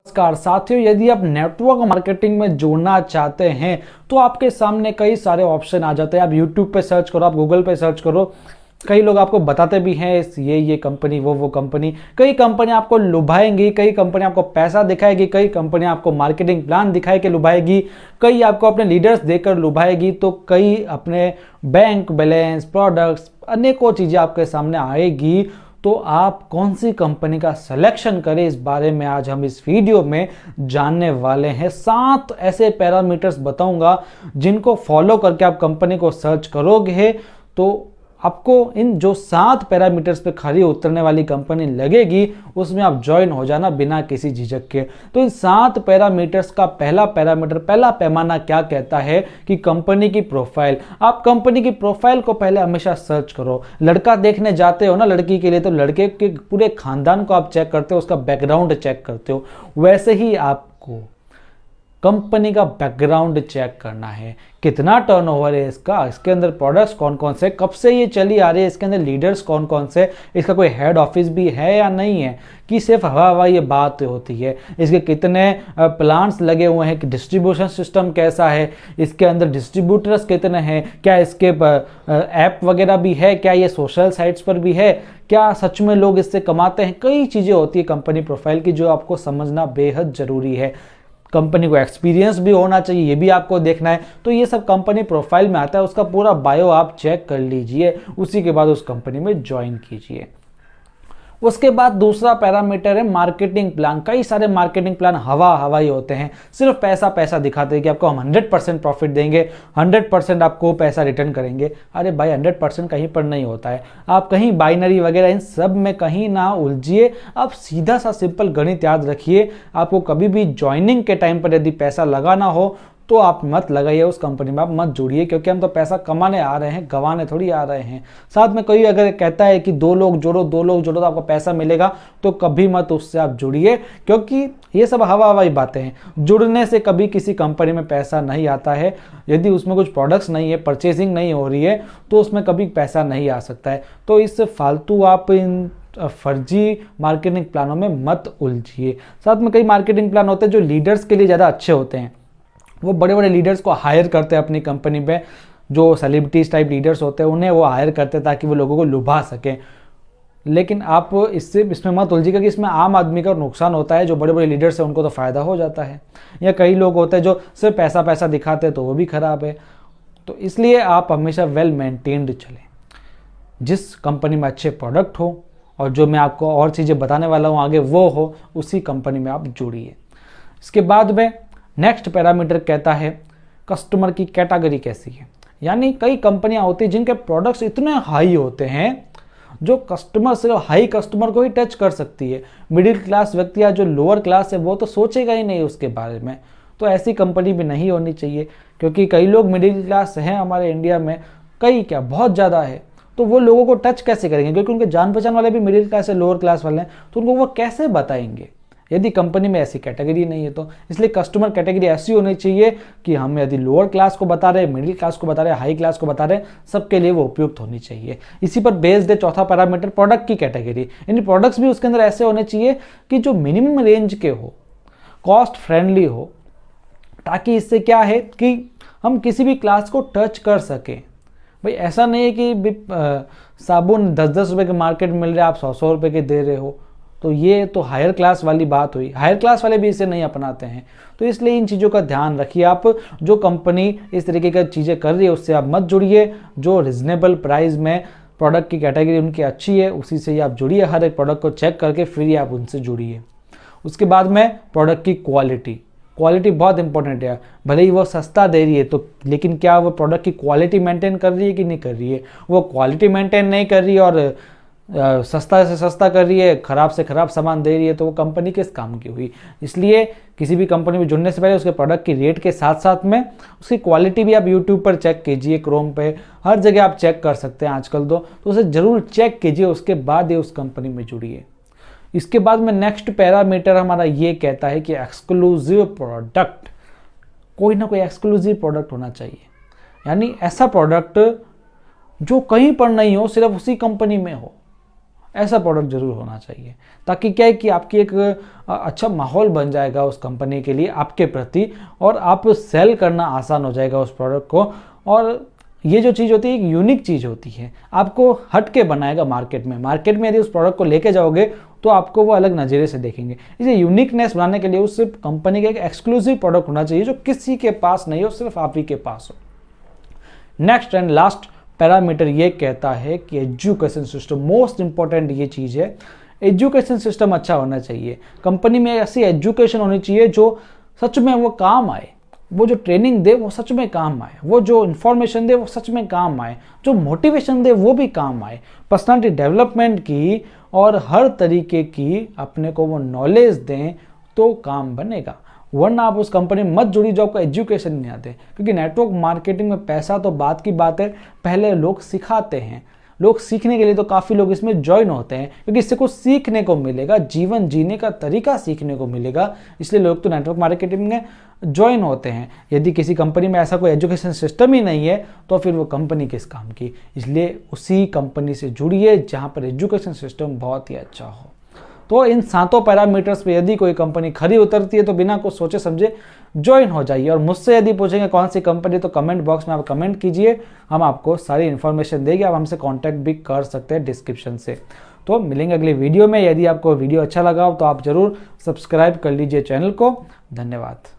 नमस्कार साथियों, यदि आप नेटवर्क मार्केटिंग में जुड़ना चाहते हैं तो आपके सामने कई सारे ऑप्शन आ जाते हैं। आप YouTube पे सर्च करो, आप गूगल पे सर्च करो, कई लोग आपको बताते भी हैं ये कंपनी वो कंपनी। कई कंपनी आपको लुभाएंगी, कई कंपनी आपको पैसा दिखाएगी, कई कंपनी आपको मार्केटिंग प्लान दिखाए के लुभाएगी, कई आपको अपने लीडर्स देकर लुभाएगी, तो कई अपने बैंक बैलेंस, प्रोडक्ट्स, अनेकों चीज़ें आपके सामने आएगी। तो आप कौन सी कंपनी का सिलेक्शन करें, इस बारे में आज हम इस वीडियो में जानने वाले हैं। 7 ऐसे पैरामीटर्स बताऊंगा जिनको फॉलो करके आप कंपनी को सर्च करोगे तो आपको इन जो 7 पैरामीटर्स पे खरी उतरने वाली कंपनी लगेगी उसमें आप ज्वाइन हो जाना बिना किसी झिझक के। तो इन 7 पैरामीटर्स का पहला पैरामीटर, पहला पैमाना क्या कहता है कि कंपनी की प्रोफाइल। आप कंपनी की प्रोफाइल को पहले हमेशा सर्च करो। लड़का देखने जाते हो ना लड़की के लिए, तो लड़के के पूरे खानदान को आप चेक करते हो, उसका बैकग्राउंड चेक करते हो। वैसे ही आपको कंपनी का बैकग्राउंड चेक करना है। कितना टर्नओवर है इसका, इसके अंदर प्रोडक्ट्स कौन कौन से, कब से ये चली आ रही है, इसके अंदर लीडर्स कौन कौन से, इसका कोई हेड ऑफिस भी है या नहीं है, कि सिर्फ हवा ये बात होती है। इसके कितने प्लांट्स लगे हुए हैं, कि डिस्ट्रीब्यूशन सिस्टम कैसा है, इसके अंदर डिस्ट्रीब्यूटर्स कितने हैं, क्या इसके ऐप वगैरह भी है, क्या ये सोशल साइट्स पर भी है, क्या सच में लोग इससे कमाते हैं। कई चीज़ें होती है कंपनी प्रोफाइल की जो आपको समझना बेहद ज़रूरी है। कंपनी को एक्सपीरियंस भी होना चाहिए, ये भी आपको देखना है। तो ये सब कंपनी प्रोफाइल में आता है, उसका पूरा बायो आप चेक कर लीजिए, उसी के बाद उस कंपनी में ज्वाइन कीजिए। उसके बाद दूसरा पैरामीटर है मार्केटिंग प्लान। कई सारे मार्केटिंग प्लान हवाई होते हैं, सिर्फ पैसा दिखाते हैं कि आपको हम 100% प्रॉफिट देंगे, 100% आपको पैसा रिटर्न करेंगे। अरे भाई 100% कहीं पर नहीं होता है। आप कहीं बाइनरी वगैरह इन सब में कहीं ना उलझिए, आप सीधा सा सिंपल गणित याद रखिए। आपको कभी भी ज्वाइनिंग के टाइम पर यदि पैसा लगाना हो तो आप मत लगाइए उस कंपनी में, आप मत जुड़िए, क्योंकि हम तो पैसा कमाने आ रहे हैं, गंवाने थोड़ी आ रहे हैं। साथ में कोई अगर कहता है कि 2 लोग जोड़ो तो आपको पैसा मिलेगा, तो कभी मत उससे आप जुड़िए, क्योंकि ये सब हवाई बातें हैं। जुड़ने से कभी किसी कंपनी में पैसा नहीं आता है। यदि उसमें कुछ प्रोडक्ट्स नहीं है, परचेजिंग नहीं हो रही है, तो उसमें कभी पैसा नहीं आ सकता है। तो इससे फालतू आप इन फर्जी मार्केटिंग प्लानों में मत उलझिए। साथ में कई मार्केटिंग प्लान होते हैं जो लीडर्स के लिए ज़्यादा अच्छे होते हैं। वो बड़े बड़े लीडर्स को हायर करते हैं अपनी कंपनी में, जो सेलिब्रिटीज टाइप लीडर्स होते हैं उन्हें वो हायर करते हैं ताकि वो लोगों को लुभा सकें। लेकिन आप इसमें मत उलझिएगा कि इसमें आम आदमी का नुकसान होता है। जो बड़े बड़े लीडर्स हैं उनको तो फ़ायदा हो जाता है, या कई लोग होते हैं जो सिर्फ पैसा दिखाते हैं, तो वो भी खराब है। तो इसलिए आप हमेशा वेल मेंटेन्ड चलें। जिस कंपनी में अच्छे प्रोडक्ट हो और जो मैं आपको और चीज़ें बताने वाला हूँ आगे वो हो, उसी कंपनी में आप जुड़िए। इसके बाद में नेक्स्ट पैरामीटर कहता है कस्टमर की कैटेगरी कैसी है। यानी कई कंपनियां होती हैं जिनके प्रोडक्ट्स इतने हाई होते हैं जो कस्टमर, सिर्फ हाई कस्टमर को ही टच कर सकती है। मिडिल क्लास व्यक्ति या जो लोअर क्लास है वो तो सोचेगा ही नहीं उसके बारे में। तो ऐसी कंपनी भी नहीं होनी चाहिए, क्योंकि कई लोग मिडिल क्लास हैं हमारे इंडिया में, कई क्या बहुत ज़्यादा है। तो वो लोगों को टच कैसे करेंगे, क्योंकि उनके जान पहचान वाले भी मिडिल क्लास है, लोअर क्लास वाले हैं, तो उनको वो कैसे बताएंगे यदि कंपनी में ऐसी कैटेगरी नहीं है तो। इसलिए कस्टमर कैटेगरी ऐसी होनी चाहिए कि हम यदि लोअर क्लास को बता रहे हैं, मिडिल क्लास को बता रहे हैं, हाई क्लास को बता रहे हैं, सबके लिए वो उपयुक्त होनी चाहिए। इसी पर बेस्ड है चौथा पैरामीटर प्रोडक्ट की कैटेगरी। यानी प्रोडक्ट्स भी उसके अंदर ऐसे होने चाहिए कि जो मिनिमम रेंज के हो, कॉस्ट फ्रेंडली हो, ताकि इससे क्या है कि हम किसी भी क्लास को टच कर सकें। भाई ऐसा नहीं है कि साबुन 10-10 रुपये के मार्केट में मिल रहे हैं, आप 100-100 रुपये के दे रहे हो, तो ये तो हायर क्लास वाली बात हुई। हायर क्लास वाले भी इसे नहीं अपनाते हैं। तो इसलिए इन चीज़ों का ध्यान रखिए। आप जो कंपनी इस तरीके की चीज़ें कर रही है उससे आप मत जुड़िए। जो रिजनेबल प्राइस में प्रोडक्ट की कैटेगरी उनकी अच्छी है उसी से ही आप जुड़िए। हर एक प्रोडक्ट को चेक करके फिर ही आप उनसे जुड़िए। उसके बाद में प्रोडक्ट की क्वालिटी बहुत इंपॉर्टेंट है। भले ही वो सस्ता दे रही है तो, लेकिन क्या वो प्रोडक्ट की क्वालिटी मेंटेन कर रही है कि नहीं कर रही है। वो क्वालिटी मेंटेन नहीं कर रही है और सस्ता से सस्ता कर रही है, खराब से खराब सामान दे रही है, तो वो कंपनी किस काम की हुई। इसलिए किसी भी कंपनी में जुड़ने से पहले उसके प्रोडक्ट की रेट के साथ साथ में उसकी क्वालिटी भी आप यूट्यूब पर चेक कीजिए, क्रोम पे, हर जगह आप चेक कर सकते हैं आजकल तो उसे ज़रूर चेक कीजिए। उसके बाद ही उस कंपनी में जुड़िए। इसके बाद में नेक्स्ट पैरामीटर हमारा ये कहता है कि एक्सक्लूसिव प्रोडक्ट, कोई ना कोई एक्सक्लूसिव प्रोडक्ट होना चाहिए। यानी ऐसा प्रोडक्ट जो कहीं पर नहीं हो, सिर्फ उसी कंपनी में हो। ऐसा प्रोडक्ट जरूर होना चाहिए, ताकि क्या है कि आपकी एक अच्छा माहौल बन जाएगा उस कंपनी के लिए आपके प्रति, और आप सेल करना आसान हो जाएगा उस प्रोडक्ट को। और ये जो चीज़ होती है एक यूनिक चीज़ होती है, आपको हट के बनाएगा मार्केट में यदि उस प्रोडक्ट को लेके जाओगे तो आपको वो अलग नज़रिए से देखेंगे। इसे यूनिकनेस बनाने के लिए उस कंपनी का एक एक्सक्लूसिव प्रोडक्ट होना चाहिए जो किसी के पास नहीं हो, सिर्फ आप ही के पास हो। नेक्स्ट एंड लास्ट पैरामीटर ये कहता है कि एजुकेशन सिस्टम, मोस्ट इंपॉर्टेंट ये चीज़ है, एजुकेशन सिस्टम अच्छा होना चाहिए। कंपनी में ऐसी एजुकेशन होनी चाहिए जो सच में वो काम आए, वो जो ट्रेनिंग दे वो सच में काम आए, वो जो इन्फॉर्मेशन दे वो सच में काम आए, जो मोटिवेशन दे वो भी काम आए, पर्सनालिटी डेवलपमेंट की और हर तरीके की अपने को वो नॉलेज दें तो काम बनेगा। वरना आप उस कंपनी में मत जुड़ी जो आपको एजुकेशन नहीं आते, क्योंकि नेटवर्क मार्केटिंग में पैसा तो बात की बात है, पहले लोग सिखाते हैं। लोग सीखने के लिए तो काफ़ी लोग इसमें ज्वाइन होते हैं, क्योंकि इससे कुछ सीखने को मिलेगा, जीवन जीने का तरीका सीखने को मिलेगा, इसलिए लोग तो नेटवर्क मार्केटिंग में ज्वाइन होते हैं। यदि किसी कंपनी में ऐसा कोई एजुकेशन सिस्टम ही नहीं है तो फिर वो कंपनी किस काम की। इसलिए उसी कंपनी से जुड़िए जहाँ पर एजुकेशन सिस्टम बहुत ही अच्छा हो। तो इन 7 पैरामीटर्स पे यदि कोई कंपनी खरी उतरती है तो बिना कुछ सोचे समझे ज्वाइन हो जाइए। और मुझसे यदि पूछेंगे कौन सी कंपनी, तो कमेंट बॉक्स में आप कमेंट कीजिए, हम आपको सारी इन्फॉर्मेशन देंगे। आप हमसे कांटेक्ट भी कर सकते हैं डिस्क्रिप्शन से। तो मिलेंगे अगले वीडियो में। यदि आपको वीडियो अच्छा लगा हो तो आप ज़रूर सब्सक्राइब कर लीजिए चैनल को। धन्यवाद।